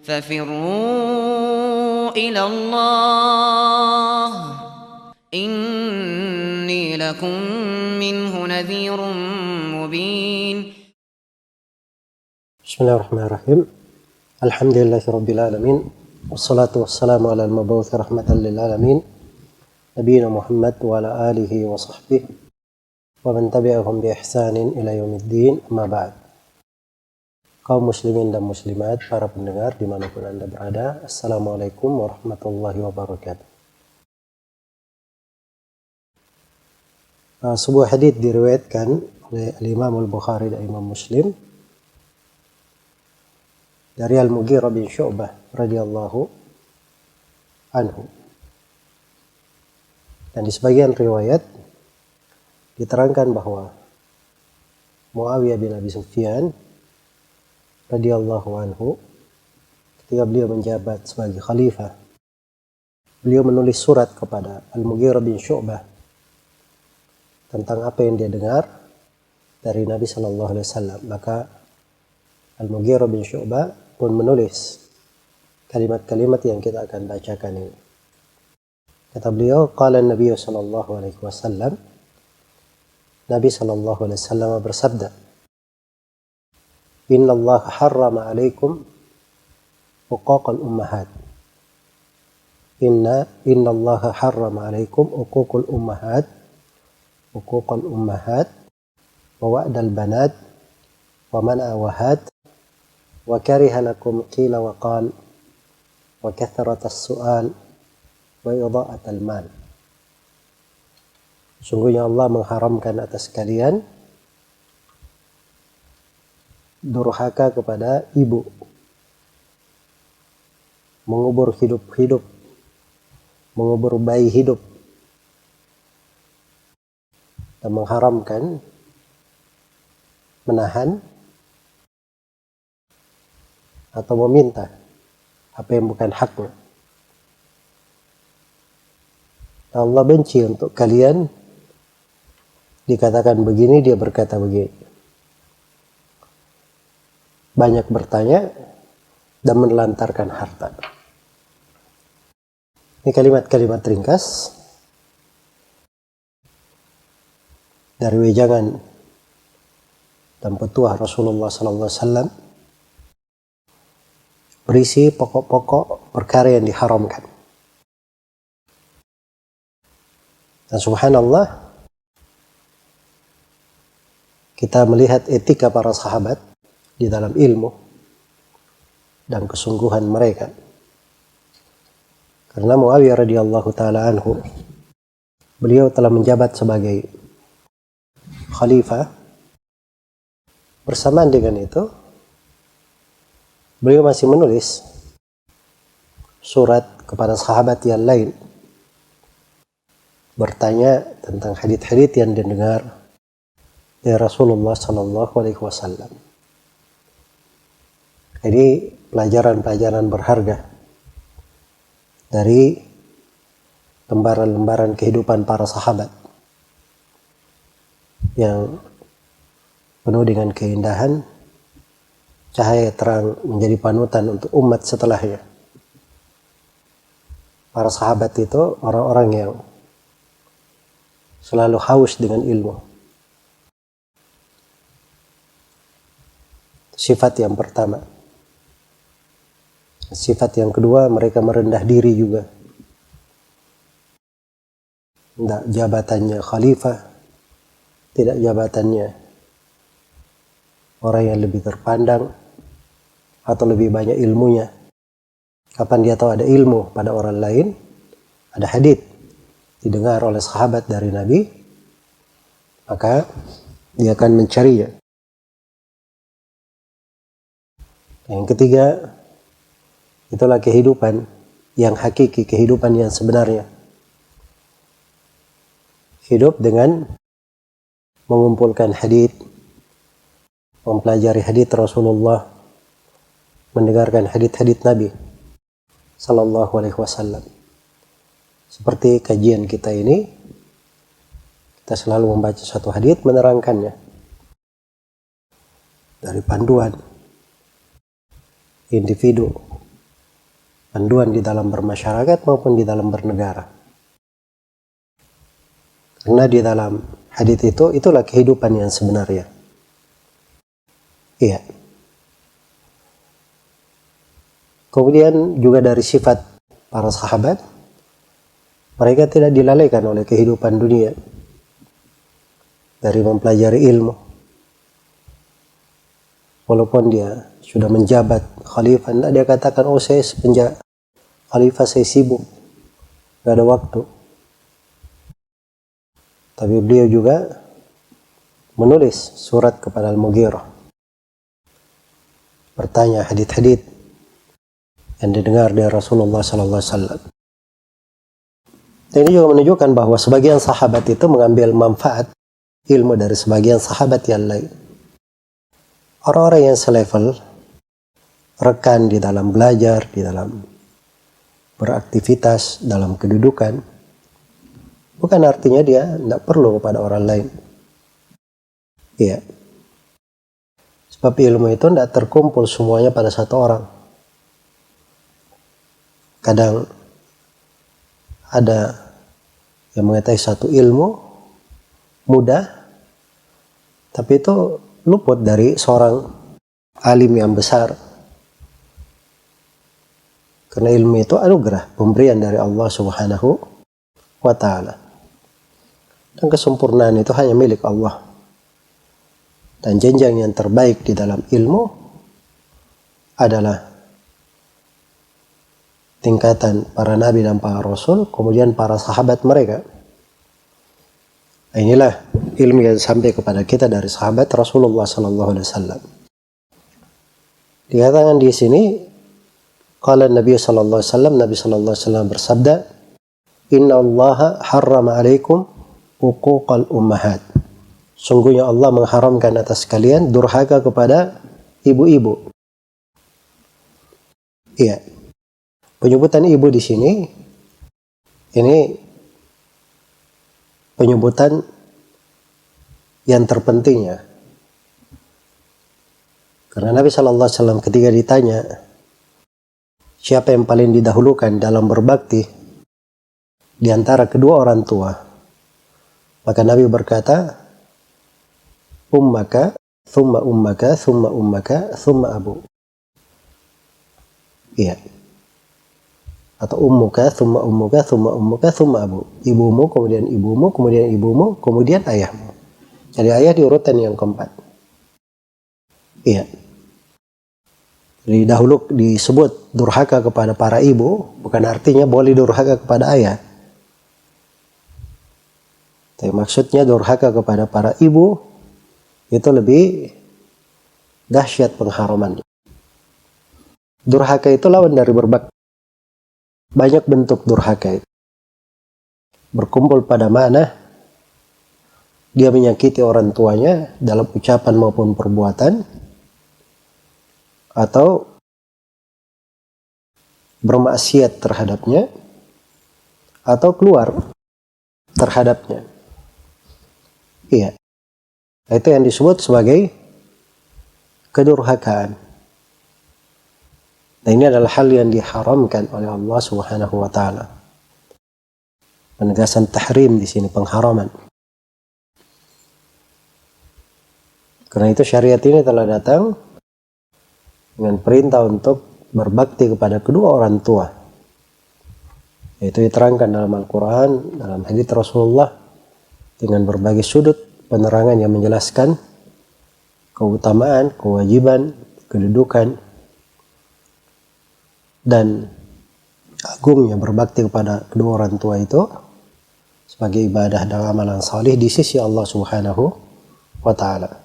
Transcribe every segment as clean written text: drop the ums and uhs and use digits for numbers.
ففروا إلى الله إني لكم منه نذير مبين. بسم الله الرحمن الرحيم. الحمد لله رب العالمين والصلاة والسلام على المبعوث رحمة للعالمين نبينا محمد وعلى آله وصحبه ومن تبعهم بإحسان إلى يوم الدين. أما بعد. Kaum muslimin dan muslimat, para pendengar dimanapun Anda berada, Assalamualaikum warahmatullahi wabarakatuh. Sebuah hadits diriwayatkan oleh Imam Al-Bukhari dan Imam Muslim dari Al-Mughirah bin Syu'bah radhiyallahu anhu. Dan di sebagian riwayat diterangkan bahwa Muawiyah bin Abi Sufyan radhiyallahu anhu, ketika beliau menjabat sebagai khalifah, beliau menulis surat kepada Al-Mughirah bin Syu'bah tentang apa yang dia dengar dari Nabi sallallahu alaihi wasallam. Maka Al-Mughirah bin Syu'bah pun menulis kalimat-kalimat yang kita akan bacakan ini. Kata beliau, qala Nabi sallallahu alaihi wasallam, Nabi sallallahu alaihi wasallam bersabda, Inna Allah harrama alaikum uquqal ummahat. Inna Allah harrama alaikum uquqal ummahat wa wa'dal banat wa man'awahat wa kariha lakum qila wa qal wa kathratas su'al wa idha'atal mal. Sungguhnya Allah mengharamkan atas kalian durhaka kepada ibu, mengubur hidup-hidup, mengubur bayi hidup, dan mengharamkan menahan atau meminta apa yang bukan haknya. Allah benci untuk kalian dikatakan begini, dia berkata begini. Banyak bertanya dan menelantarkan harta. Ini kalimat-kalimat ringkas dari wejangan dan petuah Rasulullah SAW, berisi pokok-pokok perkara yang diharamkan. Dan subhanallah, kita melihat etika para sahabat di dalam ilmu dan kesungguhan mereka. Karena Muawiyah radhiyallahu taala anhu, beliau telah menjabat sebagai khalifah. Bersamaan dengan itu, beliau masih menulis surat kepada sahabat yang lain, bertanya tentang hadits-hadits yang didengar dari Rasulullah sallallahu alaihi wasallam. Jadi pelajaran-pelajaran berharga dari lembaran-lembaran kehidupan para sahabat yang penuh dengan keindahan, cahaya terang menjadi panutan untuk umat setelahnya. Para sahabat itu orang-orang yang selalu haus dengan ilmu. Sifat yang pertama. Sifat yang kedua, mereka merendah diri juga. Tidak jabatannya khalifah, tidak jabatannya orang yang lebih terpandang atau lebih banyak ilmunya. Kapan dia tahu ada ilmu pada orang lain, ada hadits didengar oleh sahabat dari Nabi, maka dia akan mencarinya. Yang ketiga, itulah kehidupan yang hakiki, kehidupan yang sebenarnya. Hidup dengan mengumpulkan hadits, mempelajari hadits Rasulullah, mendengarkan hadits-hadits Nabi sallallahu alaihi wasallam. Seperti kajian kita ini, kita selalu membaca satu hadits, menerangkannya dari panduan individu panduan di dalam bermasyarakat maupun di dalam bernegara. Karena di dalam hadis itu, itulah kehidupan yang sebenarnya. Iya. Kemudian juga dari sifat para sahabat, mereka tidak dilalaikan oleh kehidupan dunia dari mempelajari ilmu. Walaupun dia sudah menjabat khalifah, tidak dia katakan, oh saya semenjak khalifah saya sibuk, gak ada waktu. Tapi beliau juga menulis surat kepada Al-Mughirah, bertanya hadits-hadits yang didengar dari Rasulullah SAW. Dan ini juga menunjukkan bahwa sebagian sahabat itu mengambil manfaat ilmu dari sebagian sahabat yang lain. Orang-orang yang selevel, rekan di dalam belajar, di dalam beraktivitas, dalam kedudukan, bukan artinya dia tidak perlu kepada orang lain. Iya. Sebab ilmu itu tidak terkumpul semuanya pada satu orang. Kadang ada yang mengetahui satu ilmu mudah, tapi itu luput dari seorang alim yang besar. Karena ilmu itu anugerah, pemberian dari Allah Subhanahu wa Ta'ala. Dan kesempurnaan itu hanya milik Allah. Dan jenjang yang terbaik di dalam ilmu adalah tingkatan para nabi dan para rasul, kemudian para sahabat mereka. Inilah ilmu yang sampai kepada kita dari sahabat Rasulullah SAW. Dikatakan di sini, qala Nabi SAW, Nabi SAW bersabda, Inna Allaha harrama alaikum uquqal ummahat. Sungguhnya Allah mengharamkan atas kalian durhaka kepada ibu-ibu. Iya. Penyebutan ibu di sini, ini penyebutan yang terpentingnya. Karena Nabi SAW ketika ditanya, siapa yang paling didahulukan dalam berbakti di antara kedua orang tua, maka Nabi berkata, ummaka, thumma ummaka, thumma ummaka, thumma abu. Iya. Atau ummuka, thumma ummuka, thumma ummuka, thumma abu. Ibumu, kemudian ibumu, kemudian ibumu, kemudian ayahmu. Jadi ayah di urutan yang keempat. Iya. Jadi dahulu disebut durhaka kepada para ibu, bukan artinya boleh durhaka kepada ayah. Tapi maksudnya durhaka kepada para ibu itu lebih dahsyat pengharamannya. Durhaka itu lawan dari berbakti. Banyak bentuk durhaka itu. Berkumpul pada mana dia menyakiti orang tuanya dalam ucapan maupun perbuatan, atau bermaksiat terhadapnya, atau keluar terhadapnya. Iya. Itu yang disebut sebagai kedurhakaan. Dan ini adalah hal yang diharamkan oleh Allah Subhanahu wa Ta'ala. Penegasan tahrim di sini, pengharaman. Karena itu syariat ini telah datang dengan perintah untuk berbakti kepada kedua orang tua. Yaitu diterangkan dalam Al-Quran, dalam hadits Rasulullah, dengan berbagai sudut penerangan yang menjelaskan keutamaan, kewajiban, kedudukan, dan agungnya berbakti kepada kedua orang tua itu sebagai ibadah dan amalan salih di sisi Allah Subhanahu wa Ta'ala.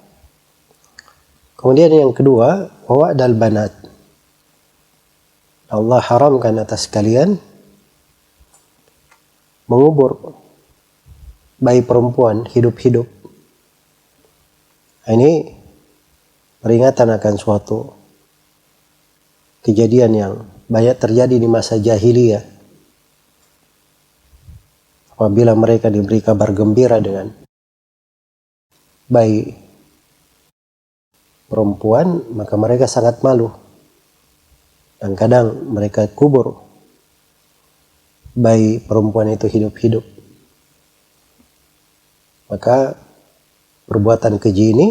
Kemudian yang kedua, wa'dal banat. Allah haramkan atas kalian mengubur bayi perempuan hidup-hidup. Ini peringatan akan suatu kejadian yang banyak terjadi di masa jahiliyah. Apabila mereka diberi kabar gembira dengan bayi perempuan, maka mereka sangat malu. Dan kadang mereka kubur bayi perempuan itu hidup-hidup. Maka perbuatan keji ini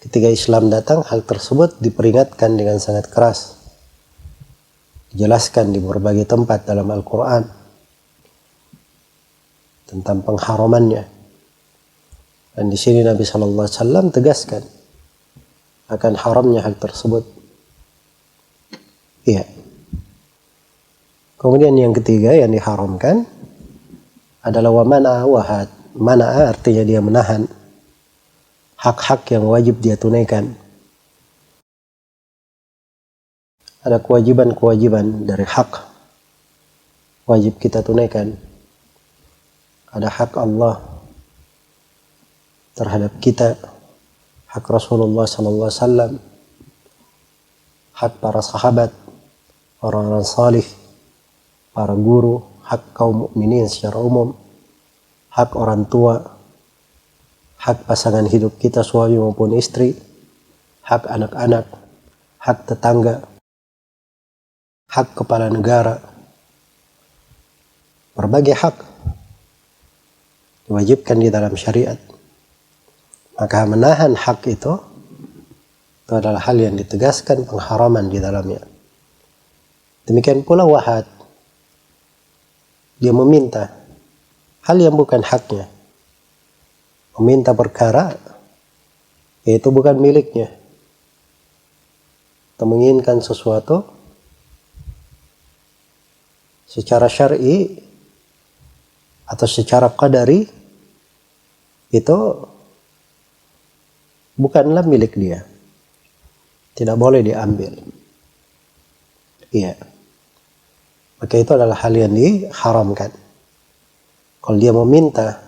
ketika Islam datang, hal tersebut diperingatkan dengan sangat keras. Dijelaskan di berbagai tempat dalam Al-Quran tentang pengharamannya. Dan di sini Nabi SAW tegaskan akan haramnya hal tersebut. Iya. Kemudian yang ketiga yang diharamkan adalah wa mana'a wahad. Mana'a artinya dia menahan hak-hak yang wajib dia tunaikan. Ada kewajiban-kewajiban dari hak wajib kita tunaikan. Ada hak Allah terhadap kita, hak Rasulullah SAW, hak para sahabat, orang-orang salih, para guru, hak kaum mukminin secara umum, hak orang tua, hak pasangan hidup kita suami maupun istri, hak anak-anak, hak tetangga, hak kepala negara, berbagai hak diwajibkan di dalam syariat. Maka menahan hak itu adalah hal yang ditegaskan pengharaman di dalamnya. Demikian pula wahad, dia meminta hal yang bukan haknya, meminta perkara yaitu bukan miliknya, atau menginginkan sesuatu secara syar'i atau secara qadari itu bukanlah milik dia, tidak boleh diambil. Iya. Maka itu adalah hal yang diharamkan. Kalau dia meminta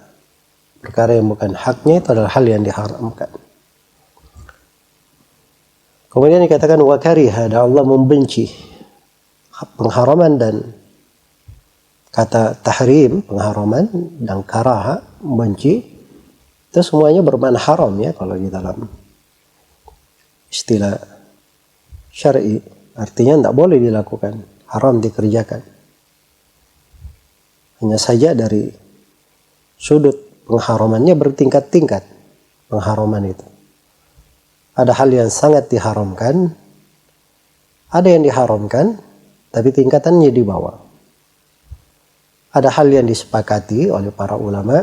perkara yang bukan haknya, itu adalah hal yang diharamkan. Kemudian dikatakan wa kariha, dan Allah membenci pengharaman. Dan kata tahrim, pengharaman, dan karaha, membenci, itu semuanya bermakna haram ya kalau di dalam istilah syar'i. Artinya tidak boleh dilakukan, haram dikerjakan. Hanya saja dari sudut pengharamannya bertingkat-tingkat pengharaman itu. Ada hal yang sangat diharamkan, ada yang diharamkan tapi tingkatannya di bawah. Ada hal yang disepakati oleh para ulama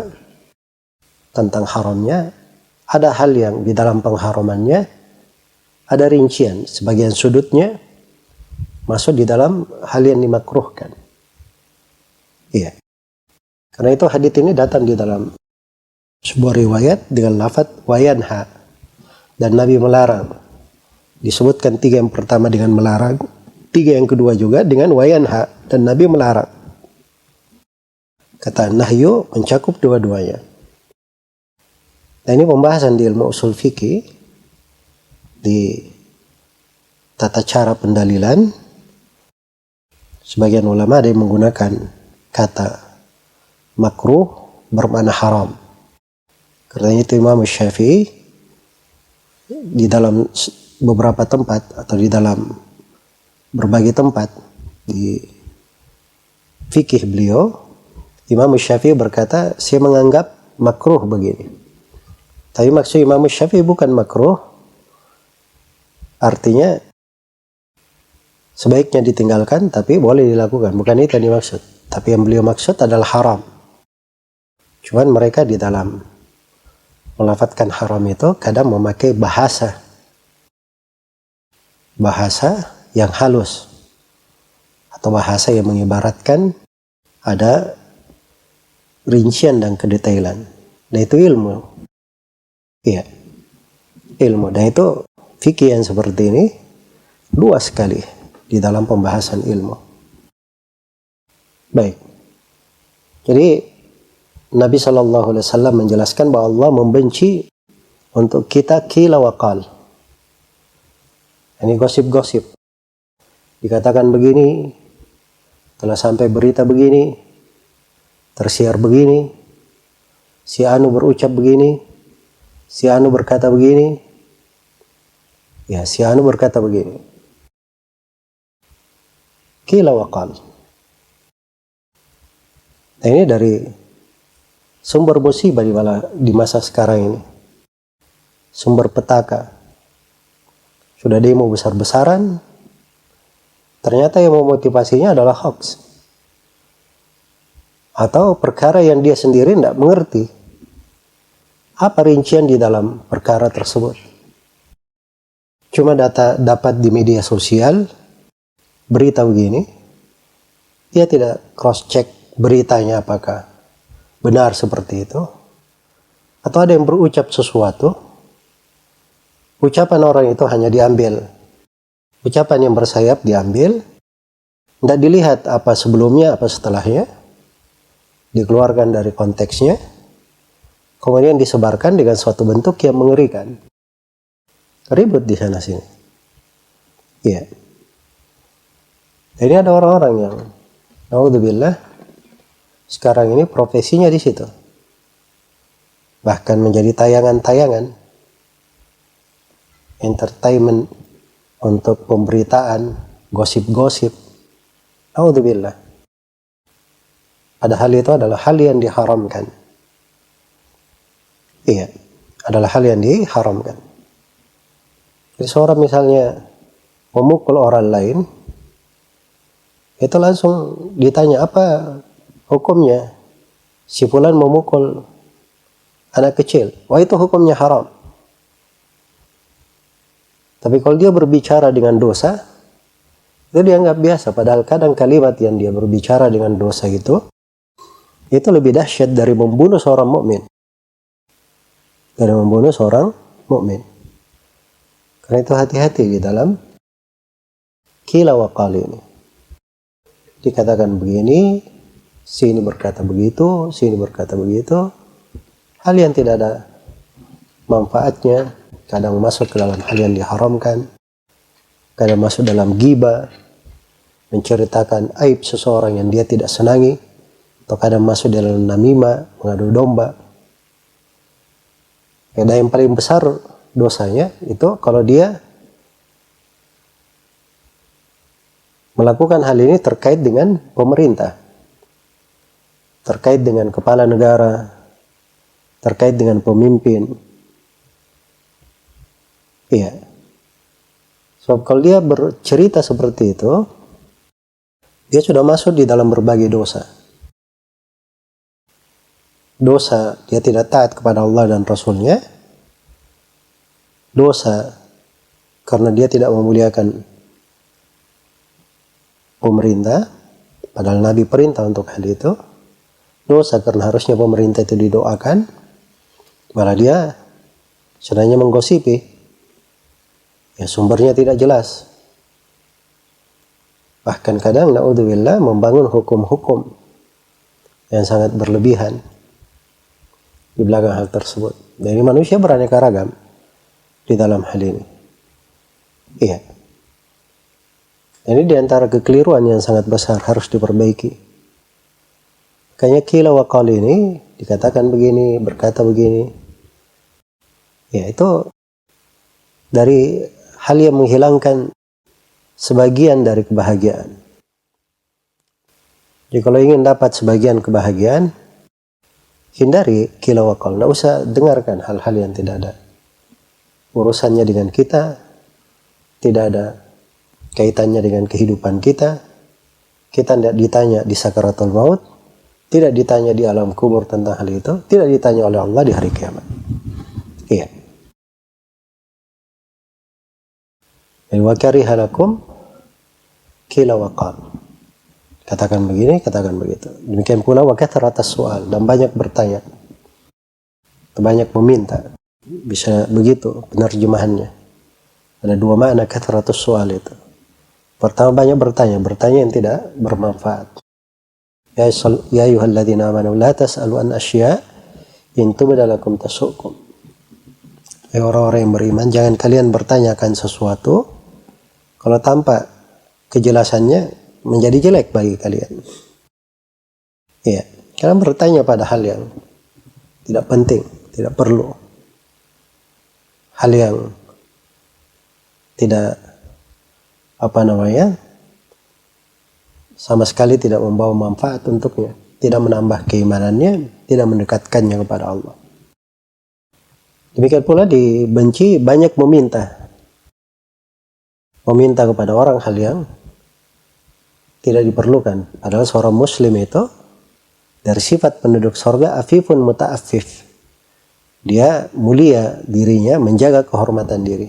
tentang haramnya, ada hal yang di dalam pengharamannya ada rincian, sebagian sudutnya masuk di dalam hal yang dimakruhkan. Iya. Karena itu hadits ini datang di dalam sebuah riwayat dengan lafaz wayanha, dan Nabi melarang. Disebutkan 3 yang pertama dengan melarang, 3 yang kedua juga dengan wayanha, dan Nabi melarang. Kata nahyu mencakup dua-duanya. Nah, ini pembahasan di ilmu usul fikih, di tata cara pendalilan. Sebagian ulama ada yang menggunakan kata makruh bermakna haram. Karena itu Imam Syafi'i di dalam beberapa tempat atau di dalam berbagai tempat di fikih beliau, Imam Syafi'i berkata, saya menganggap makruh begini. Tapi maksud Imam Syafi'i bukan makruh, artinya sebaiknya ditinggalkan tapi boleh dilakukan. Bukan itu yang dimaksud. Tapi yang beliau maksud adalah haram. Cuman mereka di dalam melafadzkan haram itu kadang memakai bahasa yang halus atau bahasa yang mengibaratkan ada rincian dan kedetailan. Nah itu ilmu. Iya, ilmu. Dan itu fikih yang seperti ini luas sekali di dalam pembahasan ilmu. Baik. Jadi Nabi SAW menjelaskan bahwa Allah membenci untuk kita qila wa qal. Ini gosip-gosip. Dikatakan begini, telah sampai berita begini, tersiar begini, si Anu berucap begini, si Anu berkata begini, ya si Anu berkata begini. Qila wa qal. Nah, ini dari sumber musibah di masa sekarang ini. Sumber petaka. Sudah demo besar-besaran, ternyata yang memotivasinya adalah hoax. Atau perkara yang dia sendiri tidak mengerti apa rincian di dalam perkara tersebut. Cuma dapat di media sosial berita begini, dia tidak cross check beritanya apakah benar seperti itu, atau ada yang berucap sesuatu, ucapan orang itu hanya diambil, ucapan yang bersayap diambil, tidak dilihat apa sebelumnya, apa setelahnya, dikeluarkan dari konteksnya, kemudian disebarkan dengan suatu bentuk yang mengerikan. Ribut di sana sini. Iya. Jadi ada orang-orang yang, naudzubillah, sekarang ini profesinya di situ. Bahkan menjadi tayangan-tayangan entertainment untuk pemberitaan, gosip-gosip. Naudzubillah. Padahal itu adalah hal yang diharamkan. Iya, adalah hal yang diharamkan. Jadi seorang misalnya memukul orang lain, itu langsung ditanya apa hukumnya. Si fulan memukul anak kecil, wah itu hukumnya haram. Tapi kalau dia berbicara dengan dosa, itu dianggap biasa. Padahal kadang kalimat yang dia berbicara dengan dosa itu lebih dahsyat dari membunuh seorang mukmin. Dari membunuh seorang mukmin. Karena itu hati-hati di dalam qila wa qal ini. Dikatakan begini, sini berkata begitu, sini berkata begitu. Hal yang tidak ada manfaatnya, kadang masuk ke dalam hal yang diharamkan, kadang masuk dalam ghibah, menceritakan aib seseorang yang dia tidak senangi, atau kadang masuk dalam namimah, mengadu domba. Dan yang paling besar dosanya itu kalau dia melakukan hal ini terkait dengan pemerintah, terkait dengan kepala negara, terkait dengan pemimpin. Iya. Sebab kalau dia bercerita seperti itu, dia sudah masuk di dalam berbagai dosa. Dosa dia tidak taat kepada Allah dan Rasulnya. Dosa karena dia tidak memuliakan pemerintah, padahal Nabi perintah untuk hal itu. Dosa karena harusnya pemerintah itu didoakan, malah dia sebenarnya menggosipi, ya sumbernya tidak jelas. Bahkan kadang naudzubillah membangun hukum-hukum yang sangat berlebihan di belakang hal tersebut. Jadi manusia beraneka ragam di dalam hal ini. Iya. Ini diantara kekeliruan yang sangat besar harus diperbaiki. Makanya qila wa qal ini dikatakan begini, berkata begini. Ya itu dari hal yang menghilangkan sebagian dari kebahagiaan. Jadi kalau ingin dapat sebagian kebahagiaan, hindari qila wa qal. Tidak usah dengarkan hal-hal yang tidak ada urusannya dengan kita, tidak ada kaitannya dengan kehidupan kita. Kita tidak ditanya di sakaratul maut, tidak ditanya di alam kubur tentang hal itu, tidak ditanya oleh Allah di hari kiamat. Iya. Wa kariha lakum qila wa qal. Katakan begini, katakan begitu. Demikian pula wa kathratas su'al, dan banyak bertanya, banyak meminta. Bisa begitu penerjemahannya. Ada dua makna kathratus su'al itu. Pertama banyak bertanya, bertanya yang tidak bermanfaat. Ya ayyuhalladzina amanu la tas'alu an asya' in tubda lakum tasu'kum. Ya orang-orang yang beriman, jangan kalian bertanyakan sesuatu kalau tanpa kejelasannya menjadi jelek bagi kalian. Ya, kalian bertanya pada hal yang tidak penting, tidak perlu. Hal yang tidak sama sekali tidak membawa manfaat untuknya, tidak menambah keimanannya, tidak mendekatkannya kepada Allah. Demikian pula dibenci banyak meminta kepada orang hal yang tidak diperlukan. Padahal seorang muslim itu dari sifat penduduk surga afifun muta'affif. Dia mulia dirinya, menjaga kehormatan diri.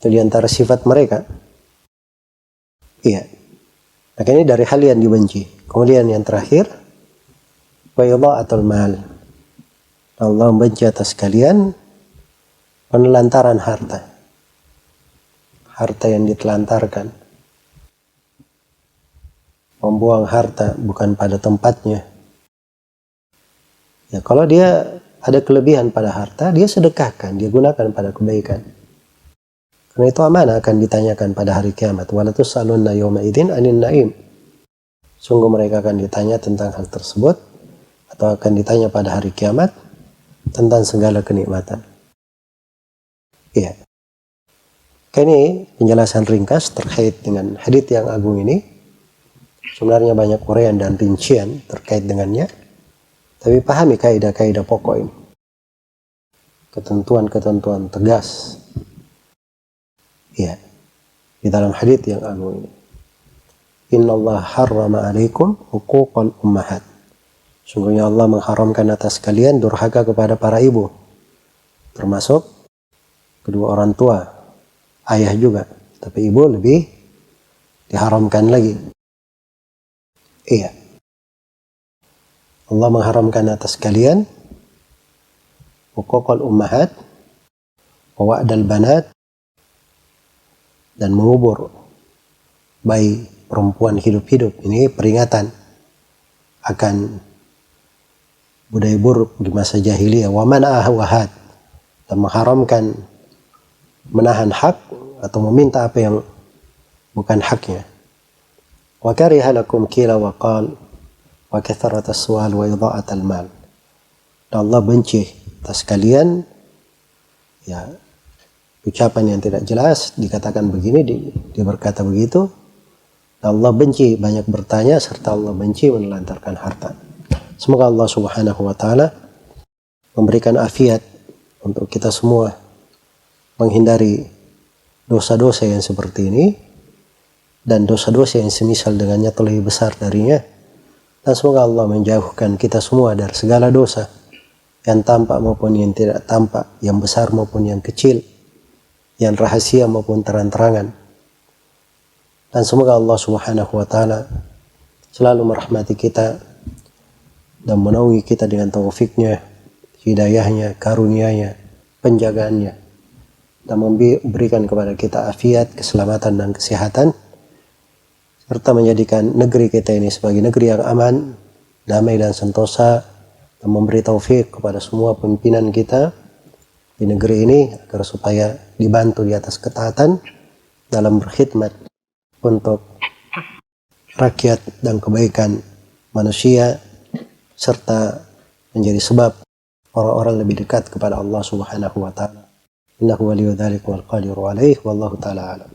Itu diantara sifat mereka. Iya. Maka ini dari hal yang dibenci. Kemudian yang terakhir, wa idha'atul mal. Allah membenci atas kalian penelantaran harta. Harta yang ditelantarkan. Membuang harta bukan pada tempatnya. Ya, kalau dia ada kelebihan pada harta, dia sedekahkan, dia gunakan pada kebaikan. Karena itu amanah akan ditanyakan pada hari kiamat. Wala tus'alunna yawma idzin 'anil na'im. Sungguh mereka akan ditanya tentang hal tersebut, atau akan ditanya pada hari kiamat tentang segala kenikmatan. Iya. Ini penjelasan ringkas terkait dengan hadits yang agung ini. Sebenarnya banyak uraian dan rincian terkait dengannya. Tapi pahami kaidah-kaidah pokok ini. Ketentuan-ketentuan tegas. Iya. Di dalam hadits yang agung ini. Inna Allah harrama alaikum huquqal ummahat. Sungguhnya Allah mengharamkan atas kalian durhaka kepada para ibu. Termasuk kedua orang tua. Ayah juga. Tapi ibu lebih diharamkan lagi. Iya. Allah mengharamkan atas kalian huquqal ummahat wa wa'dal banat, dan mengubur bayi perempuan hidup-hidup. Ini peringatan akan budaya buruk di masa jahiliyah. Wa mana'ah wahad, dan mengharamkan menahan hak atau meminta apa yang bukan haknya. Wa kariha lakum qila wa qal wa kathratas su'al wa idha'atal mal. Dan Allah benci atas kalian ya ucapan yang tidak jelas, dikatakan begini, dia berkata begitu. Dan Allah benci banyak bertanya, serta Allah benci menelantarkan harta. Semoga Allah Subhanahu wa taala memberikan afiat untuk kita semua, menghindari dosa-dosa yang seperti ini dan dosa-dosa yang semisal dengannya atau lebih besar darinya. Dan semoga Allah menjauhkan kita semua dari segala dosa yang tampak maupun yang tidak tampak, yang besar maupun yang kecil, yang rahasia maupun terang-terangan. Dan semoga Allah Subhanahu wa taala selalu merahmati kita dan menaungi kita dengan taufiknya, hidayahnya, karunia-Nya, penjagaannya, dan memberikan kepada kita afiat, keselamatan dan kesehatan, serta menjadikan negeri kita ini sebagai negeri yang aman, damai dan sentosa, dan memberi taufik kepada semua pimpinan kita di negeri ini agar supaya dibantu di atas ketaatan dalam berkhidmat untuk rakyat dan kebaikan manusia, serta menjadi sebab orang-orang lebih dekat kepada Allah Subhanahu wa taala. Innahu waliyyu dzalika wal qadiru alaihi wallahu taala alam.